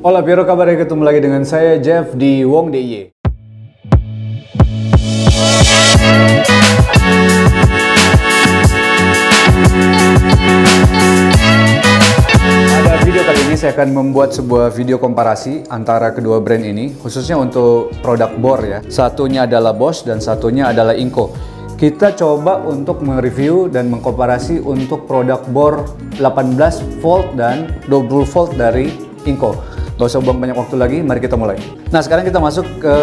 Hola, Piero, kabarnya ketemu lagi dengan saya Jeff di Wong DIY. Pada video kali ini saya akan membuat sebuah video komparasi antara kedua brand ini, khususnya untuk produk bor ya. Satunya adalah Bosch dan satunya adalah Inco. Kita coba untuk mereview dan mengkomparasi untuk produk bor 18 volt dan 20 volt dari Inco. Gak usah buang banyak waktu lagi, mari kita mulai. Nah, sekarang kita masuk ke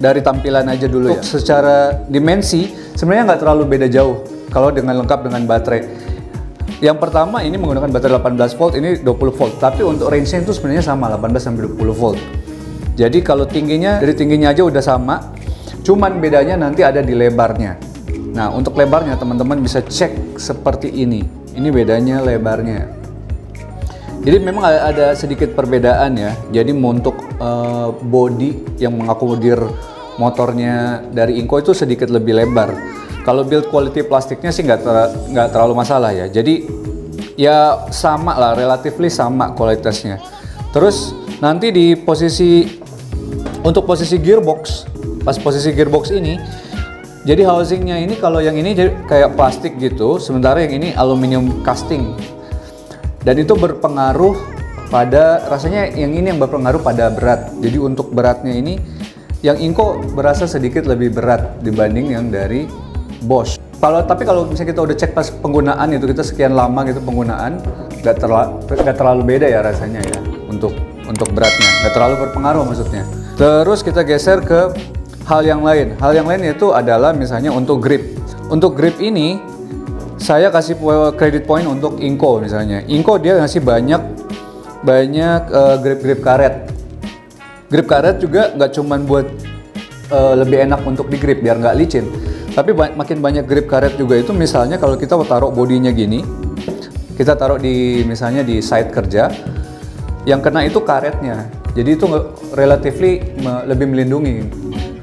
dari tampilan aja dulu ya. Secara dimensi sebenarnya nggak terlalu beda jauh kalau dengan lengkap dengan baterai. Yang pertama ini menggunakan baterai 18 volt, ini 20 volt. Tapi untuk range-nya itu sebenarnya sama, 18 sampai 20 volt. Jadi kalau tingginya, dari tingginya aja udah sama. Cuman bedanya nanti ada di lebarnya. Nah, untuk lebarnya teman-teman bisa cek seperti ini. Ini bedanya lebarnya. Jadi memang ada sedikit perbedaan ya. Jadi untuk body yang mengakomodir motornya dari Inco itu sedikit lebih lebar. Kalau build quality plastiknya sih nggak terlalu masalah ya. Jadi ya sama lah, relatively sama kualitasnya. Terus nanti di untuk posisi gearbox, pas posisi gearbox ini, jadi housingnya ini kalau yang ini jadi kayak plastik gitu, sementara yang ini aluminium casting. Dan itu berpengaruh pada, rasanya yang ini yang berpengaruh pada berat. Jadi untuk beratnya ini, yang Inco berasa sedikit lebih berat dibanding yang dari Bosch. Tapi kalau misalnya kita udah cek pas penggunaan itu, kita sekian lama gitu penggunaan, nggak terlalu beda ya rasanya ya untuk beratnya, nggak terlalu berpengaruh maksudnya. Terus kita geser ke hal yang lain. Hal yang lain itu adalah misalnya untuk grip. Untuk grip ini saya kasih credit point untuk Inco misalnya. Inco dia ngasih banyak grip karet. Grip karet juga nggak cuman buat lebih enak untuk di grip biar nggak licin. Tapi makin banyak grip karet juga itu, misalnya kalau kita taruh bodinya gini, kita taruh misalnya di side kerja, yang kena itu karetnya. Jadi itu relatively lebih melindungi.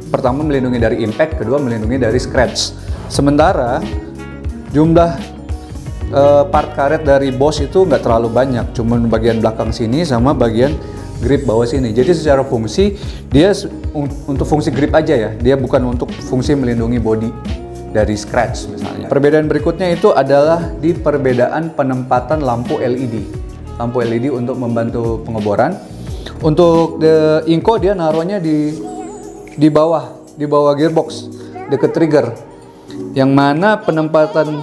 Pertama melindungi dari impact, kedua melindungi dari scratch. Sementara jumlah part karet dari Bosch itu nggak terlalu banyak, cuman bagian belakang sini sama bagian grip bawah sini. Jadi secara fungsi dia untuk fungsi grip aja ya, dia bukan untuk fungsi melindungi body dari scratch misalnya. Perbedaan berikutnya itu adalah di perbedaan penempatan lampu LED. Lampu LED untuk membantu pengeboran. Untuk Inco dia naruhnya di bawah gearbox, deket trigger. Yang mana penempatan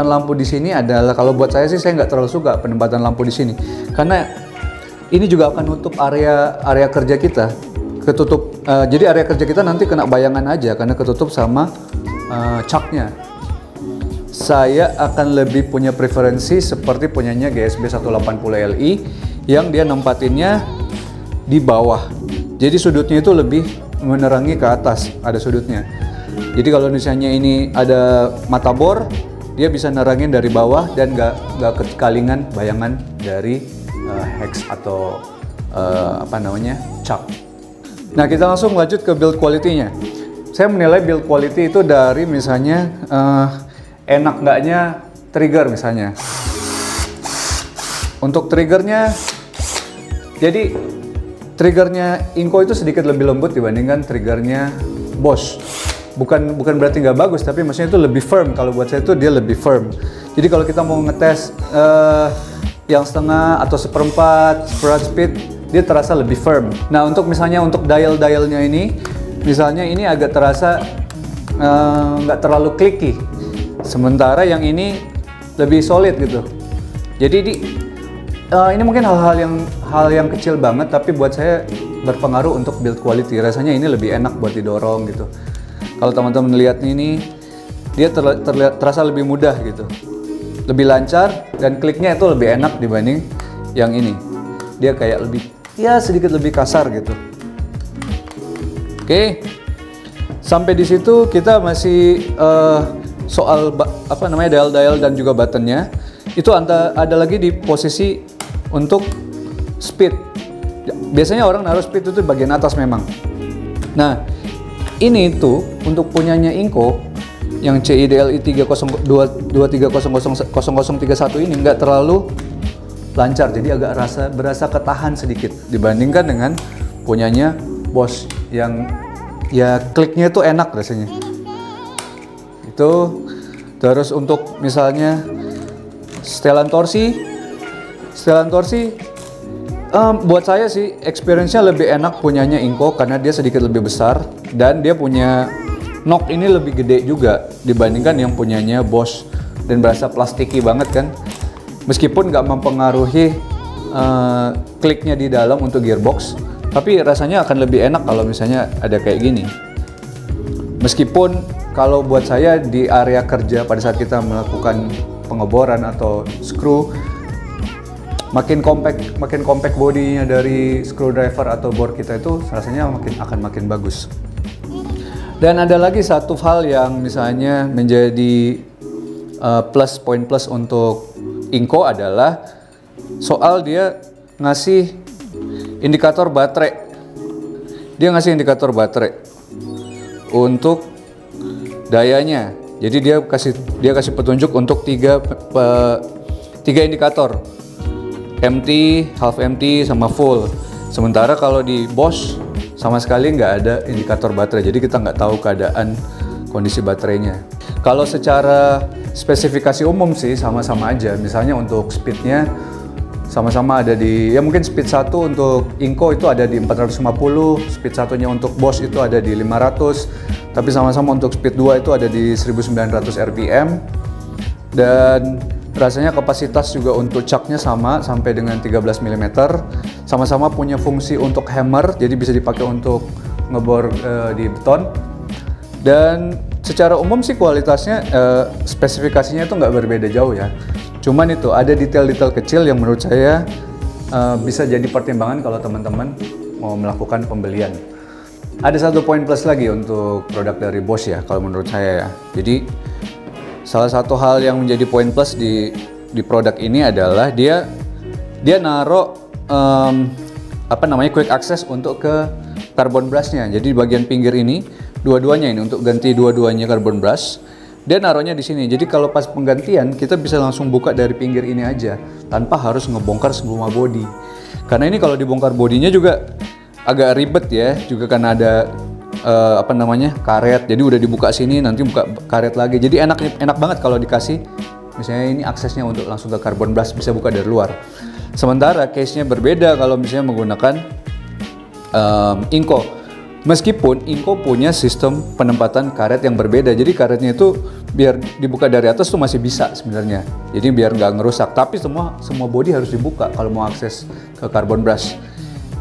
lampu di sini adalah, kalau buat saya sih saya nggak terlalu suka penempatan lampu di sini, karena ini juga akan nutup area kerja kita, ketutup. Jadi area kerja kita nanti kena bayangan aja karena ketutup sama caknya. Saya akan lebih punya preferensi seperti punyanya GSB 180 Li yang dia nempatinnya di bawah. Jadi sudutnya itu lebih menerangi ke atas, ada sudutnya. Jadi kalau misalnya ini ada mata bor, dia bisa nerangin dari bawah dan nggak kekalingan bayangan dari hex atau cak. Nah, kita langsung lanjut ke build quality-nya. Saya menilai build quality itu dari misalnya enak nggaknya trigger misalnya. Untuk triggernya, jadi triggernya Inco itu sedikit lebih lembut dibandingkan triggernya Bosch. Bukan berarti nggak bagus, tapi maksudnya itu lebih firm. Kalau buat saya itu dia lebih firm. Jadi kalau kita mau ngetes yang setengah atau seperempat speed, dia terasa lebih firm. Nah, untuk misalnya untuk dial-dialnya ini, misalnya ini agak terasa nggak terlalu clicky. Sementara yang ini lebih solid gitu. Jadi ini mungkin hal yang kecil banget, tapi buat saya berpengaruh untuk build quality. Rasanya ini lebih enak buat didorong gitu. Kalau teman-teman lihat ini, dia terasa lebih mudah gitu, lebih lancar, dan kliknya itu lebih enak dibanding yang ini. Dia kayak sedikit lebih kasar gitu. Oke, sampai di situ kita masih soal dial-dial dan juga buttonnya. Itu ada lagi di posisi untuk speed. Biasanya orang naruh speed itu bagian atas memang. Nah, ini tuh untuk punyanya Inco yang CIDLI 23000031 ini nggak terlalu lancar, jadi agak berasa ketahan sedikit dibandingkan dengan punyanya Bosch yang ya kliknya itu enak rasanya. Itu terus untuk misalnya setelan torsi buat saya sih experience-nya lebih enak punyanya Inco karena dia sedikit lebih besar dan dia punya knock ini lebih gede juga dibandingkan yang punyanya Bosch dan berasa plastiki banget kan. Meskipun nggak mempengaruhi kliknya di dalam untuk gearbox, tapi rasanya akan lebih enak kalau misalnya ada kayak gini. Meskipun kalau buat saya di area kerja pada saat kita melakukan pengeboran atau screw, makin compact bodinya dari screwdriver atau bor kita itu rasanya akan makin bagus. Dan ada lagi satu hal yang misalnya menjadi poin plus untuk Inco adalah soal dia ngasih indikator baterai. Dia ngasih indikator baterai untuk dayanya. Jadi dia kasih petunjuk untuk tiga indikator. Empty, half empty, sama full. Sementara kalau di Bosch sama sekali nggak ada indikator baterai, jadi kita nggak tahu keadaan kondisi baterainya. Kalau secara spesifikasi umum sih sama-sama aja. Misalnya untuk speednya sama-sama ada di, ya mungkin speed 1 untuk Inco itu ada di 450, speed satunya untuk Bosch itu ada di 500, tapi sama-sama untuk speed 2 itu ada di 1900 rpm. Dan rasanya kapasitas juga untuk chucknya sama sampai dengan 13 mm. Sama-sama punya fungsi untuk hammer, jadi bisa dipakai untuk ngebor di beton. Dan secara umum sih kualitasnya, spesifikasinya itu nggak berbeda jauh ya. Cuman itu ada detail-detail kecil yang menurut saya bisa jadi pertimbangan kalau teman-teman mau melakukan pembelian. Ada satu poin plus lagi untuk produk dari Bosch ya, kalau menurut saya ya. Jadi salah satu hal yang menjadi poin plus di produk ini adalah dia naruh quick access untuk ke carbon brush-nya. Jadi di bagian pinggir ini dua-duanya ini untuk ganti dua-duanya carbon brush, dia naruhnya di sini. Jadi kalau pas penggantian kita bisa langsung buka dari pinggir ini aja tanpa harus ngebongkar semua bodi. Karena ini kalau dibongkar bodinya juga agak ribet ya, juga karena ada karet. Jadi udah dibuka sini, nanti buka karet lagi. Jadi enak banget kalau dikasih misalnya ini aksesnya untuk langsung ke carbon brush, bisa buka dari luar. Sementara case-nya berbeda kalau misalnya menggunakan Inco. Meskipun Inco punya sistem penempatan karet yang berbeda, jadi karetnya itu biar dibuka dari atas tuh masih bisa sebenarnya. Jadi biar nggak ngerusak. Tapi semua bodi harus dibuka kalau mau akses ke carbon brush.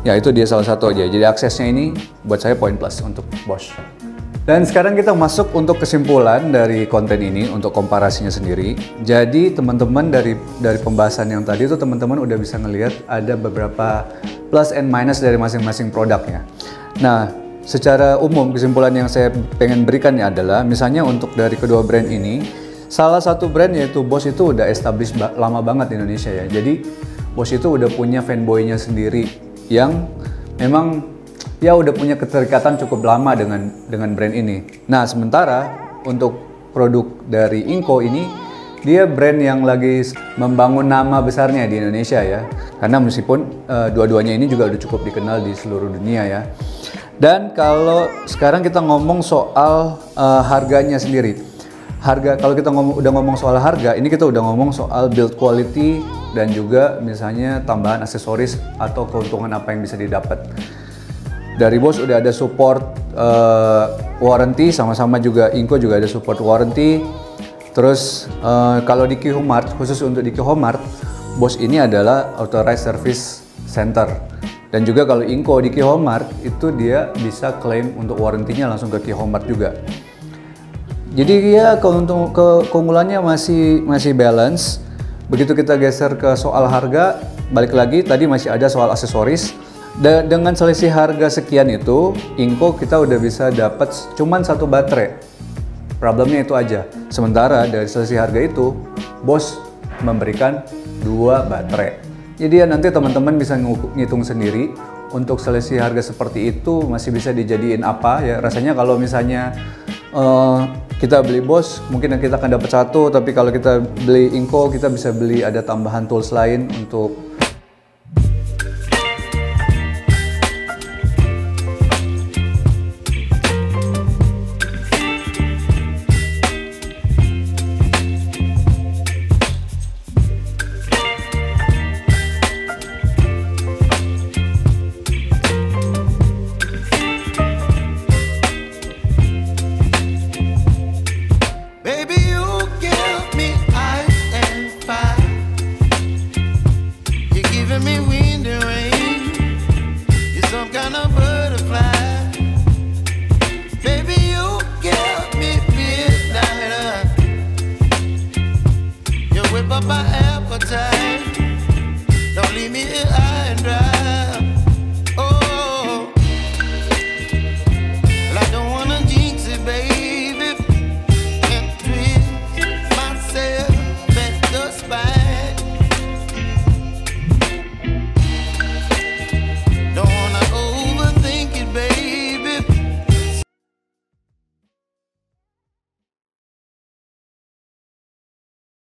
Ya itu dia salah satu aja. Jadi aksesnya ini buat saya poin plus untuk Bosch. Dan sekarang kita masuk untuk kesimpulan dari konten ini untuk komparasinya sendiri. Jadi teman-teman dari pembahasan yang tadi itu teman-teman udah bisa ngelihat ada beberapa plus and minus dari masing-masing produknya. Nah, secara umum kesimpulan yang saya pengen berikan adalah misalnya untuk dari kedua brand ini, salah satu brand yaitu Bosch itu udah established lama banget di Indonesia ya. Jadi Bosch itu udah punya fanboy-nya sendiri yang memang ya udah punya keterikatan cukup lama dengan brand ini. Nah, sementara untuk produk dari Inco ini dia brand yang lagi membangun nama besarnya di Indonesia ya. Karena meskipun dua-duanya ini juga udah cukup dikenal di seluruh dunia ya. Dan kalau sekarang kita ngomong soal harganya sendiri. Kalau kita udah ngomong soal harga, ini kita udah ngomong soal build quality dan juga misalnya tambahan aksesoris atau keuntungan apa yang bisa didapat. Dari Bosch udah ada support warranty, sama-sama juga Inco juga ada support warranty. Terus kalau di Qhomart, khusus untuk di Qhomart, Bosch ini adalah authorized service center. Dan juga kalau Inco di Qhomart itu dia bisa klaim untuk warrantinya langsung ke Qhomart juga. Jadi ya keunggulannya masih balance. Begitu kita geser ke soal harga, balik lagi tadi masih ada soal aksesoris. Dengan selisih harga sekian itu, Inco kita udah bisa dapat cuman satu baterai. Problemnya itu aja. Sementara dari selisih harga itu, Bosch memberikan 2 baterai. Jadi ya nanti teman-teman bisa ngitung sendiri untuk selisih harga seperti itu masih bisa dijadiin apa ya. Rasanya kalau misalnya kita beli BOSS mungkin kita akan dapat satu, tapi kalau kita beli Inco kita bisa beli ada tambahan tools lain untuk my appetite. Don't leave me here.